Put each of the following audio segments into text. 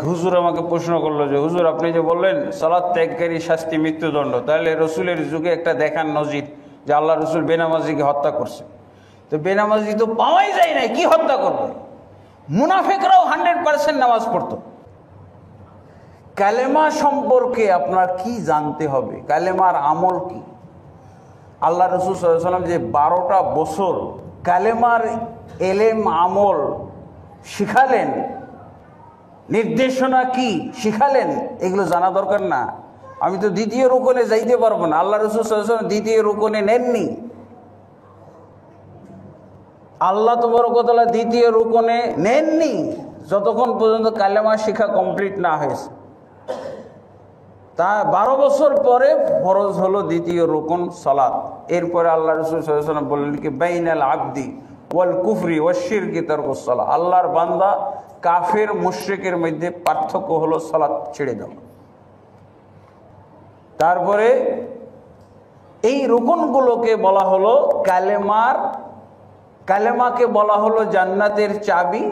হুজুর আমাকে প্রশ্ন করলো যে হুজুর আপনি যে বললেন সালাত ত্যাগকারী শাস্তি মৃত্যুদণ্ড, তাহলে রসুলের যুগে একটা দেখান নজির যে আল্লাহ রসুল বেনামাজিকে হত্যা করছে। তো বেনামাজি তো পাওয়াই যায় না, কি হত্যা করবে? মুনাফিকরাও 100% নামাজ পড়তো। কালেমা সম্পর্কে আপনার কি জানতে হবে, কালেমার আমল কি? আল্লাহ রসুল সাল্লাল্লাহু আলাইহি ওয়াসাল্লাম যে 12টা বছর কালেমার এলেম আমল শিখালেন, নির্দেশনা কি শিখালেন, এগুলো জানা দরকার না? আমি তো দ্বিতীয় রুকনে যাইতে পারবো না, আল্লাহ রসুল সাল্লাল্লাহু আলাইহি ওয়াসাল্লাম দ্বিতীয় রুকনে নেননি। আল্লাহ তাবারক ওয়া তাআলা দ্বিতীয় রুকনে নেননি যতক্ষণ পর্যন্ত কালেমা শিক্ষা কমপ্লিট না হয়েছে। তা 12 বছর পরে ফরজ হলো দ্বিতীয় রুকন সালাত। এরপরে আল্লাহ রাসূল সাল্লাল্লাহু আলাইহি ওয়াসাল্লাম বললেন কি বাইনাল আবদি ওয়াল কুফরি ওয়াশ শিরকি তারকুস সালাহ, আল্লাহর বান্দা কাফের মুশরিকের মধ্যে পার্থক্য হলো সালাত ছেড়ে দাও। তারপরে এই রুকনগুলোকে বলা হলো কালেমাকে বলা হলো জান্নাতের চাবি।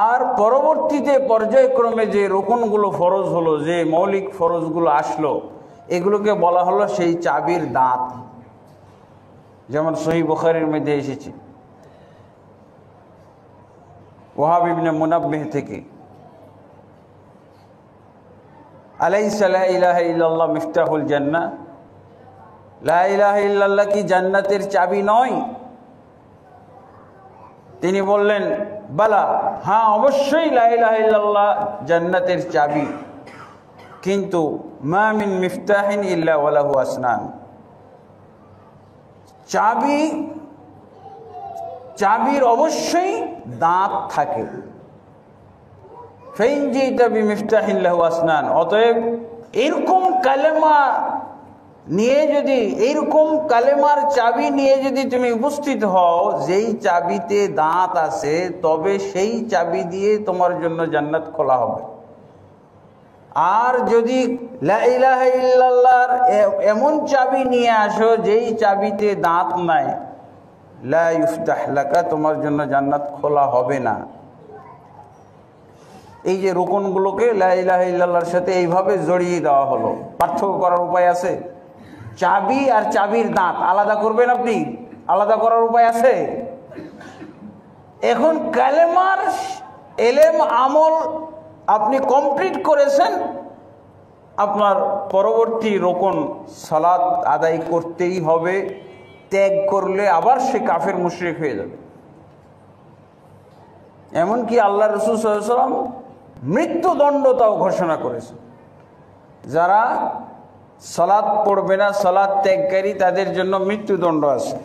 আর পরবর্তীতে পর্যায়ক্রমে যে রুকনগুলো ফরজ হলো, যে মৌলিক ফরজগুলো আসলো, এগুলোকে বলা হলো সেই চাবির দাঁত। যেমন সহিহ বুখারীর মধ্যে এসেছে ওয়াহাব ইবনে মুনাব্বিহ থেকে, আলাইসা লা ইলাহা ইল্লাল্লাহ মিফতাহুল জান্নাহ, লা ইলাহা ইল্লাল্লাহ কি জান্নাতের চাবি নয়? তিনি বললেন বালা, হ্যাঁ অবশ্যই লা ইলাহা ইল্লাল্লাহ জান্নাতের চাবি, কিন্তু মা মিন মিফতাহিন ইল্লা ওয়ালাহু আসনান, চাবির অবশ্যই দাঁত থাকে। ফাইন জিতা বিমিফতাহিন লাহু আসনান, অতএব এরকম কালেমা নিয়ে যদি, এইরকম কালেমার চাবি নিয়ে যদি তুমি উপস্থিত হও যেই চাবিতে দাঁত আছে, তবে সেই চাবি দিয়ে তোমার জন্য জান্নাত খোলা হবে। আর যদি লা ইলাহা ইল্লাল্লাহর এমন চাবি নিয়ে আসো যেই চাবিতে দাঁত নাই, লা ইফতাহ লাকা, তোমার জন্য জান্নাত খোলা হবে না। এই যে রুকনগুলোকে লা ইলাহা ইল্লাল্লাহর সাথে এইভাবে জড়িয়ে দেওয়া হলো। পার্থক্য করার উপায় আছে? চাবি আর চাবির দাঁত আলাদা করবেন আপনি? আলাদা করার উপায় আছে? এখন কালেমার এলেম আমল আপনি কমপ্লিট করেছেন, আপনার পরবর্তী রুকন সালাত আদায় করতেই হবে। ত্যাগ করলে আবার সে কাফের মুশরিক হয়ে যাবে। এমনকি আল্লাহ রাসূল সাল্লাল্লাহু আলাইহি ওয়াসাল্লাম মৃত্যুদণ্ডটাও ঘোষণা করেছে। যারা সালাত পড়বে না, সালাত ত্যাগকারী, তাদের জন্য মৃত্যুদণ্ড আছে।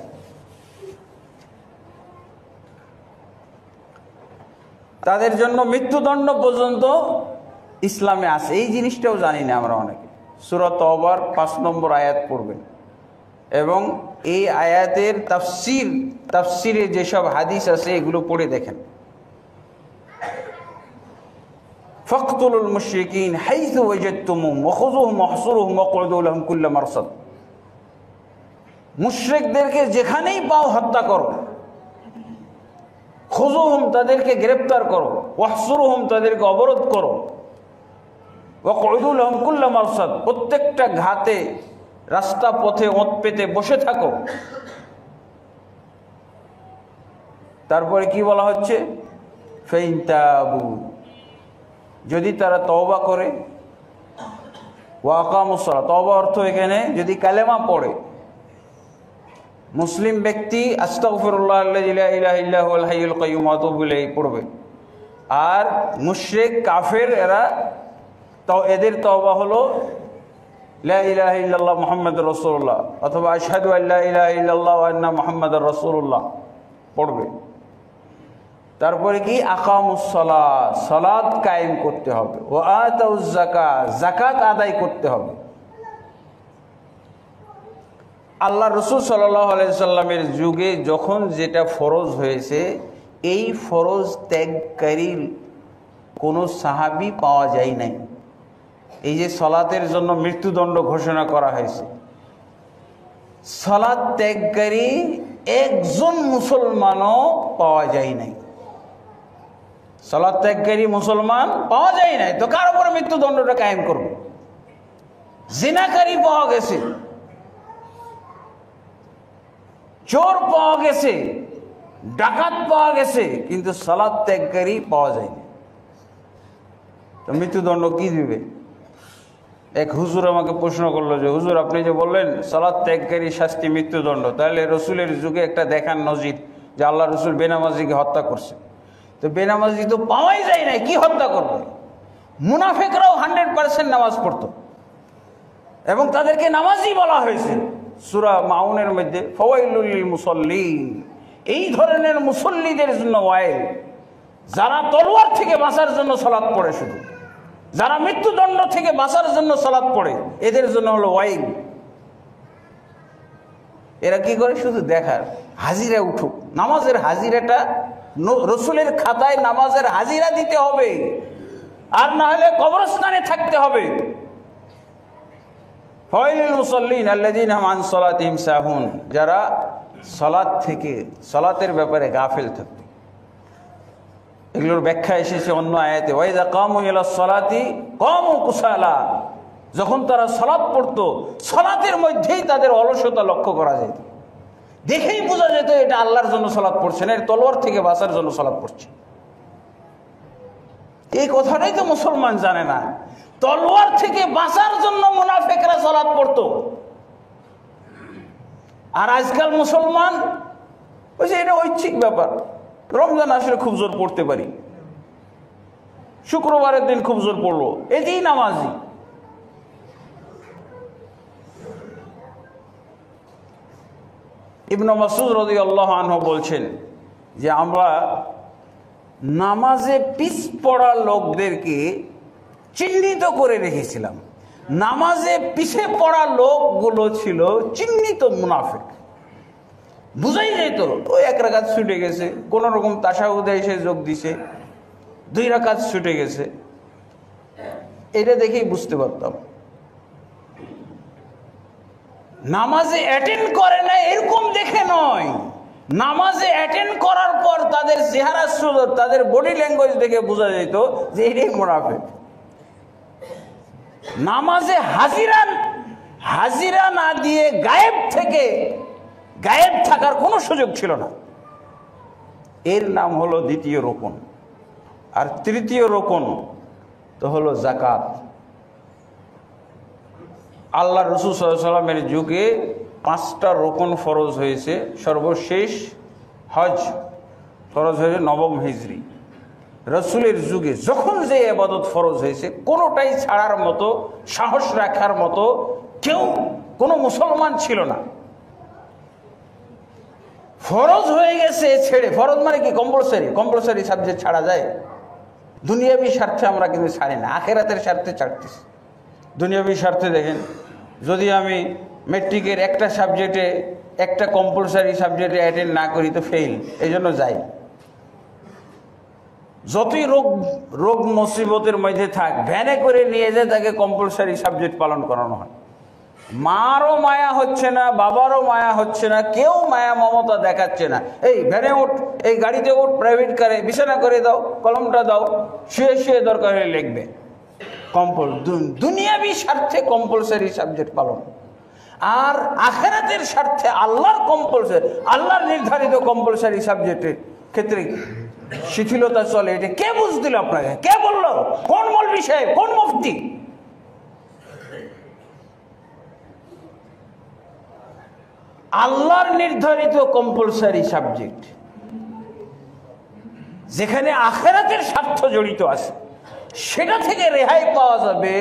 তাদের জন্য মৃত্যুদণ্ড পর্যন্ত ইসলামে আছে। এই জিনিসটাও জানি না আমরা অনেকে। সূরা তাওবার 5 নম্বর আয়াত পড়বেন এবং এই আয়াতের তাফসিরে যেসব হাদিস আছে এগুলো পড়ে দেখেন। ফাকতুলুল মুশরিকিন হাইসু ওয়াজাদতুমুহুম ওয়াখুযুহুম ওয়াহসুরুহুম ওয়াকউদু লাহুম কুল্লা মারসাদ, মুশরিকদেরকে যেখানেই পাও হত্যা করো। খুযুহুম, তাদেরকে গ্রেফতার করো। ওয়াহসুরুহুম, তাদেরকে অবরোধ করো। ওয়াকউদু লাহুম কুল্লা মারসাদ, প্রত্যেকটা ঘাতে রাস্তা পথে ওঁত পেতে বসে থাকো। তারপরে কি বলা হচ্ছে? ফাইন তাবু, যদি তারা তওবা করে, ওয়া আকামুস সালাত, তওবা অর্থ এখানে যদি কালেমা পড়ে। মুসলিম ব্যক্তি আস্তাগফিরুল্লাহ আল্লাযী লা ইলাহা ইল্লা হুয়াল হাইয়ুল কাইয়্যুম ওয়া আতুবু ইলাইহি পড়বে। আর মুশরিক কাফের এদের তওবা হলো লা ইলাহা ইল্লাল্লাহ মুহাম্মাদুর রাসূলুল্লাহ অথবা আশহাদু আল্লা ইলাহা ইল্লাল্লাহ ওয়া আন্না মুহাম্মাদার রাসূলুল্লাহ পড়বে। তারপরে কি? আকামুস সালাত, সালাত কায়েম করতে হবে। ওয়া আতাউজ যাকাত, যাকাত আদায় করতে হবে। আল্লাহ রাসূল সাল্লাল্লাহু আলাইহি সাল্লামের যুগে যখন যেটা ফরজ হয়েছে, এই ফরজ ত্যাগকারীর কোনো সাহাবী পাওয়া যায় নাই। এই যে সালাতের জন্য মৃত্যুদণ্ড ঘোষণা করা হয়েছে, সালাত ত্যাগকারী একজন মুসলমানও পাওয়া যায় নাই। সালাত ত্যাগকারী মুসলমান পাওয়া যায় নাই, তো কার উপরে মৃত্যুদণ্ডটা কায়েম করবে? জিনাকারী পাওয়া গেছে, চোর পাওয়া গেছে, ডাকাত পাওয়া গেছে, কিন্তু সালাত ত্যাগকারী পাওয়া যায়নি, তো মৃত্যুদণ্ড কি দিবে? এক হুজুর আমাকে প্রশ্ন করলো যে হুজুর আপনি যে বললেন সালাত ত্যাগকারী শাস্তি মৃত্যুদণ্ড, তাহলে রসুলের যুগে একটা দেখান নজির যে আল্লাহ রসুল বেনামাজিকে হত্যা করছে। তো বেনামাজি তো পাওয়াই যায় না, কি হত্যা করবে? মুনাফিকরাও 100% নামাজ পড়তো এবং তাদেরকে নামাজি বলা হয়েছে সূরা মাউনের মধ্যে, ফাওয়াইলুল লিল মুসাল্লিন, এই ধরনের মুসল্লিদের জন্য ওয়াইল, যারা তলোয়ার থেকে বাঁচার জন্য সালাত পড়ে, শুধু যারা মৃত্যুদণ্ড থেকে বাঁচার জন্য সালাত পড়ে এদের জন্য হলো ওয়াইল। এরা কি করে? শুধু দেখার, হাজিরা উঠুক, নামাজের হাজিরাটা রসুলের খাতায় নামাজের হাজিরা দিতে হবে, আর না হলে কবরস্থানে থাকতে হবে। ফাওয়াইলুল মুসাল্লিন আল্লাযীনা হুম আন সালাতিহিম সাহুন, যারা সালাত থেকে, সালাতের ব্যাপারে গাফেল থাকতো। এগুলোর ব্যাখ্যা এসেছে অন্য আয়াতে, ওয়াইযা কামু ইলাস সালাতি কামু কুসালা, যখন তারা সালাত পড়তো সালাতের মধ্যেই তাদের অলসতা লক্ষ্য করা যেত, দেখেই বোঝা যেত এটা আল্লাহর জন্য সালাত পড়ছে না, তলোয়ার থেকে বাঁচার জন্য সালাত পড়ছে। এই কথাটাই তো মুসলমান জানে না, তলোয়ার থেকে বাঁচার জন্য মুনাফিকরা সালাত পড়তো। আর আজকাল মুসলমান ওই যে এটা ঐচ্ছিক ব্যাপার, রমজান আসলে খুব জোর পড়তে পারি, শুক্রবারের দিন খুব জোর পড়লো, এতেই নামাজি। ইবনে মাসউদ রাদিয়াল্লাহু আনহু বলছেন যে আমরা নামাজে পিছ পড়া লোকদেরকে চিহ্নিত করে রেখেছিলাম। নামাজে পিছে পড়া লোকগুলো ছিল চিহ্নিত মুনাফিক, বুঝাই যেত ওই 1 রাকাত ছুটে গেছে, কোন রকম তাশাহুদে এসে যোগ দিছে, 2 রাকাত ছুটে গেছে, এটা দেখেই বুঝতে পারতাম। নামাজে অ্যাটেন্ড করে না এরকম দেখে নয়, নামাজে অ্যাটেন্ড করার পর তাদের চেহারা সুরত, তাদের বডি ল্যাঙ্গুয়েজ দেখে বোঝা যেত যে এটাই মুনাফিক। নামাজে হাজিরা না দিয়ে গায়েব থাকার কোনো সুযোগ ছিল না, এর নাম হলো দ্বিতীয় রোকন। আর তৃতীয় রোকন তো হলো যাকাত। আল্লাহ রাসূল সাল্লাল্লাহু আলাইহি ওয়াসাল্লামের যুগে 5টা রোকন ফরজ হয়েছে, সর্বশেষ হজ ফরজ হয়েছে 9ম হিজরি। রসুলের যুগে যখন যে ইবাদত ফরজ হয়েছে কোনোটাই ছাড়ার মতো, সাহস রাখার মতো কেউ কোনো মুসলমান ছিল না। ফরজ হয়ে গেছে ছেড়ে, ফরজ মানে কি? কম্পালসারি সাবজেক্ট ছাড়া যায়? দুনিয়াবী স্বার্থে আমরা কিন্তু ছাড়ি না, আখেরাতের স্বার্থে ছাড়তেছি। দুনিয়াবী স্বার্থে দেখেন, যদি আমি মেট্রিকের একটা সাবজেক্টে, একটা কম্পালসারি সাবজেক্টে অ্যাটেন্ড না করি তো ফেল, এই জন্য যাই। যতই রোগ মুসিবতের মধ্যে থাক, ভ্যানে করে নিয়ে যায় তাকে কম্পালসারি সাবজেক্ট পালন করানো হয়। মারও মায়া হচ্ছে না, বাবারও মায়া হচ্ছে না, কেউ মায়া মমতা দেখাচ্ছে না। এই ভ্যানে ওঠ, এই গাড়িতে ওঠ, প্রাইভেট কারে, বিছানা করে দাও, কলমটা দাও, শুয়ে দরকার হলে লিখবে। দুনিয়াবী স্বার্থে কম্পালসারি সাবজেক্ট পালন, আর আখেরাতের স্বার্থে আল্লাহর নির্ধারিত কম্পালসারি সাবজেক্টের ক্ষেত্রে শিথিলতা চলে। এটা কে বুঝ দিল আপনাকে? কে বললো? কোন মৌলভী সাহেব, কোন মুফতি? আল্লাহর নির্ধারিত কম্পালসারি সাবজেক্ট, যেখানে আখেরাতের স্বার্থ জড়িত আছে, সেটা থেকে রেহাই পাওয়া যাবে।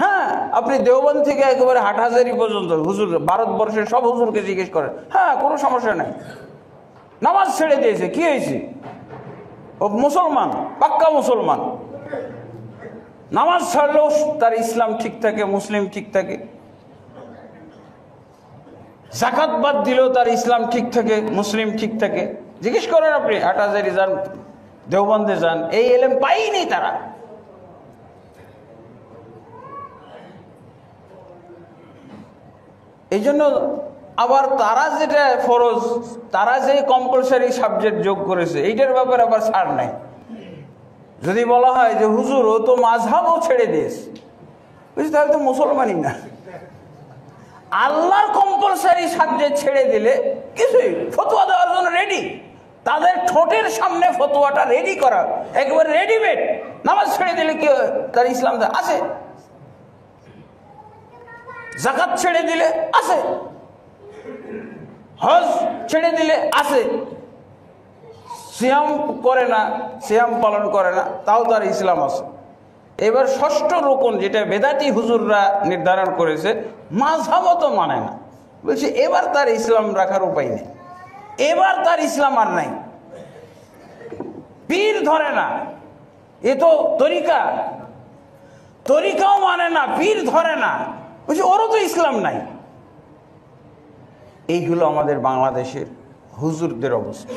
হ্যাঁ, আপনি দেওবন্দ থেকে একেবারে হাটহাজারি পর্যন্ত হুজুর, ভারতবর্ষের সব হুজুরকে জিজ্ঞেস করেন, হ্যাঁ কোনো সমস্যা নাই, নামাজ ছেড়ে দিয়েছে, কি হয়েছে? ও মুসলমান, পাক্কা মুসলমান, নামাজ ছাড়লেও তার ইসলাম ঠিক থাকে, মুসলিম ঠিক থাকে। যাকাত বাদ দিলেও তার ইসলাম ঠিক থাকে, মুসলিম ঠিক থাকে। জিজ্ঞেস করেন আপনি, হাটহাজারি যান, দেওবন্দে যান, এই এলেম পাইনি তারা। এই জন্য আবার তারা যেটা ফরজ, তারা যে কম্পালসারি সাবজেক্ট যোগ করেছে, এইটার ব্যাপারে আবার ছাড় নাই। যদি বলা হয় যে হুজুর ও তো মাযহাবও ছেড়ে দিয়েছে, বুঝলি তাহলে তো মুসলমানই না। আল্লাহর কম্পালসারি সাবজেক্ট ছেড়ে দিলে কিছুই, ফতোয়া দেওয়ার জন্য রেডি, তাদের ঠোঁটের সামনে ফতোয়াটা রেডি করা, একেবারে রেডিমেড। নামাজ ছেড়ে দিলে কি তার ইসলাম আছে? যাকাত ছেড়ে দিলে আছে, হজ ছেড়ে দিলে আছে, সিয়াম করে না, সিয়াম পালন করে না, তাও তার ইসলাম আছে। এবার ষষ্ঠ রকম যেটা বেদাতি হুজুররা নির্ধারণ করেছে, মাযহাবও তো মানে না, বলছে এবার তার ইসলাম রাখার উপায় নেই, এবার তার ইসলাম আর নাই। পীর ধরে না, এ তো তরিকাও মানে না, পীর ধরে না, বলছে ওরও তো ইসলাম নাই। এই হলো আমাদের বাংলাদেশের হুজুরদের অবস্থা।